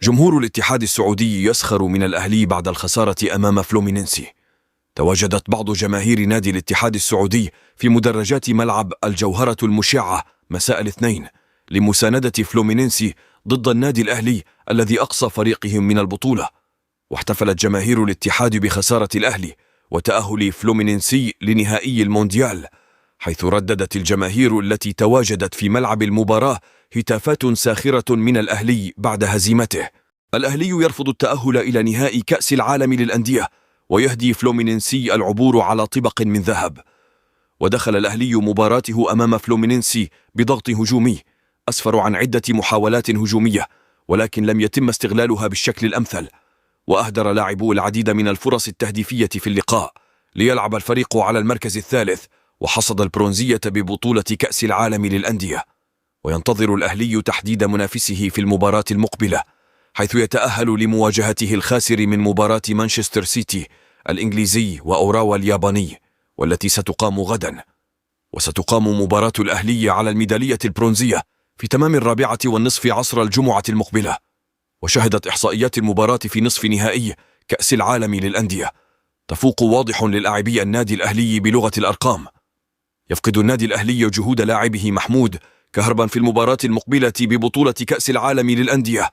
جمهور الاتحاد السعودي يسخر من الأهلي بعد الخسارة أمام فلومينينسي. تواجدت بعض جماهير نادي الاتحاد السعودي في مدرجات ملعب الجوهرة المشعة مساء الاثنين لمساندة فلومينينسي ضد النادي الأهلي الذي أقصى فريقهم من البطولة. واحتفلت جماهير الاتحاد بخسارة الأهلي وتأهل فلومينينسي لنهائي المونديال، حيث رددت الجماهير التي تواجدت في ملعب المباراة هتافات ساخرة من الأهلي بعد هزيمته. الأهلي يرفض التأهل إلى نهائي كأس العالم للأندية، ويهدي فلومينينسي العبور على طبق من ذهب. ودخل الأهلي مباراته أمام فلومينينسي بضغط هجومي أسفر عن عدة محاولات هجومية، ولكن لم يتم استغلالها بالشكل الأمثل. وأهدر لاعبو العديد من الفرص التهديفية في اللقاء ليلعب الفريق على المركز الثالث وحصد البرونزية ببطولة كأس العالم للأندية. وينتظر الأهلي تحديد منافسه في المباراة المقبلة، حيث يتأهل لمواجهته الخاسر من مباراة مانشستر سيتي الإنجليزي وأوراوا الياباني، والتي ستقام غدا. وستقام مباراة الأهلي على الميدالية البرونزية في تمام 4:30 عصر الجمعة المقبلة. وشهدت إحصائيات المباراة في نصف نهائي كأس العالم للأندية تفوق واضح للاعبي النادي الأهلي بلغة الأرقام. يفقد النادي الأهلي جهود لاعبه محمود كهربا في المباراة المقبلة ببطولة كأس العالم للأندية،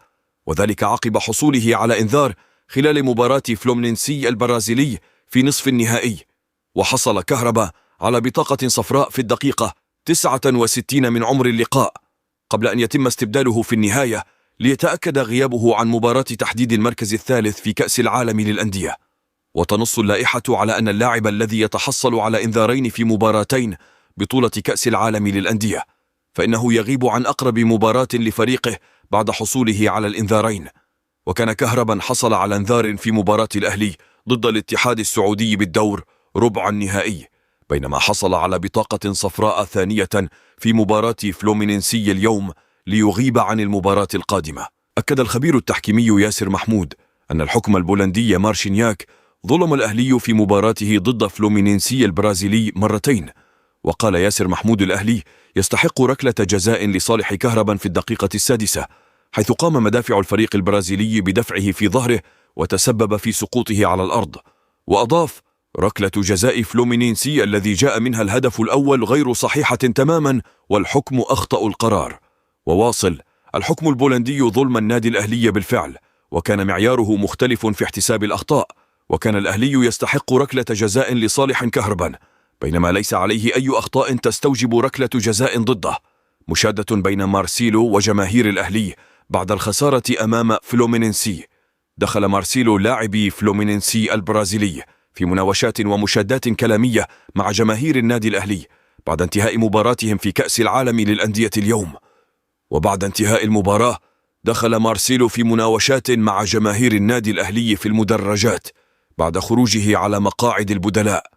وذلك عقب حصوله على إنذار خلال مباراة فلومينينسي البرازيلي في نصف النهائي. وحصل كهربا على بطاقة صفراء في الدقيقة 69 من عمر اللقاء، قبل أن يتم استبداله في النهاية ليتأكد غيابه عن مباراة تحديد المركز الثالث في كأس العالم للأندية. وتنص اللائحة على أن اللاعب الذي يتحصل على إنذارين في مباراتين بطولة كأس العالم للأندية فإنه يغيب عن أقرب مباراة لفريقه بعد حصوله على الإنذارين. وكان كهربا حصل على إنذار في مباراة الأهلي ضد الاتحاد السعودي بالدور ربع النهائي، بينما حصل على بطاقة صفراء ثانية في مباراة فلومينينسي اليوم ليغيب عن المباراة القادمة. أكد الخبير التحكيمي ياسر محمود أن الحكم البولندي مارشينياك ظلم الأهلي في مباراته ضد فلومينينسي البرازيلي مرتين. وقال ياسر محمود الأهلي يستحق ركلة جزاء لصالح كهربا في الدقيقة 6، حيث قام مدافع الفريق البرازيلي بدفعه في ظهره وتسبب في سقوطه على الأرض. وأضاف: ركلة جزاء فلومينينسي الذي جاء منها الهدف الأول غير صحيحة تماما، والحكم أخطأ القرار. وواصل: الحكم البولندي ظلم النادي الأهلي بالفعل، وكان معياره مختلف في احتساب الأخطاء، وكان الأهلي يستحق ركلة جزاء لصالح كهربا، بينما ليس عليه أي أخطاء تستوجب ركلة جزاء ضده. مشادة بين مارسيلو وجماهير الأهلي بعد الخسارة أمام فلومينينسي. دخل مارسيلو لاعب فلومينينسي البرازيلي في مناوشات ومشادات كلامية مع جماهير النادي الأهلي بعد انتهاء مباراتهم في كأس العالم للأندية اليوم. وبعد انتهاء المباراة دخل مارسيلو في مناوشات مع جماهير النادي الأهلي في المدرجات بعد خروجه على مقاعد البدلاء.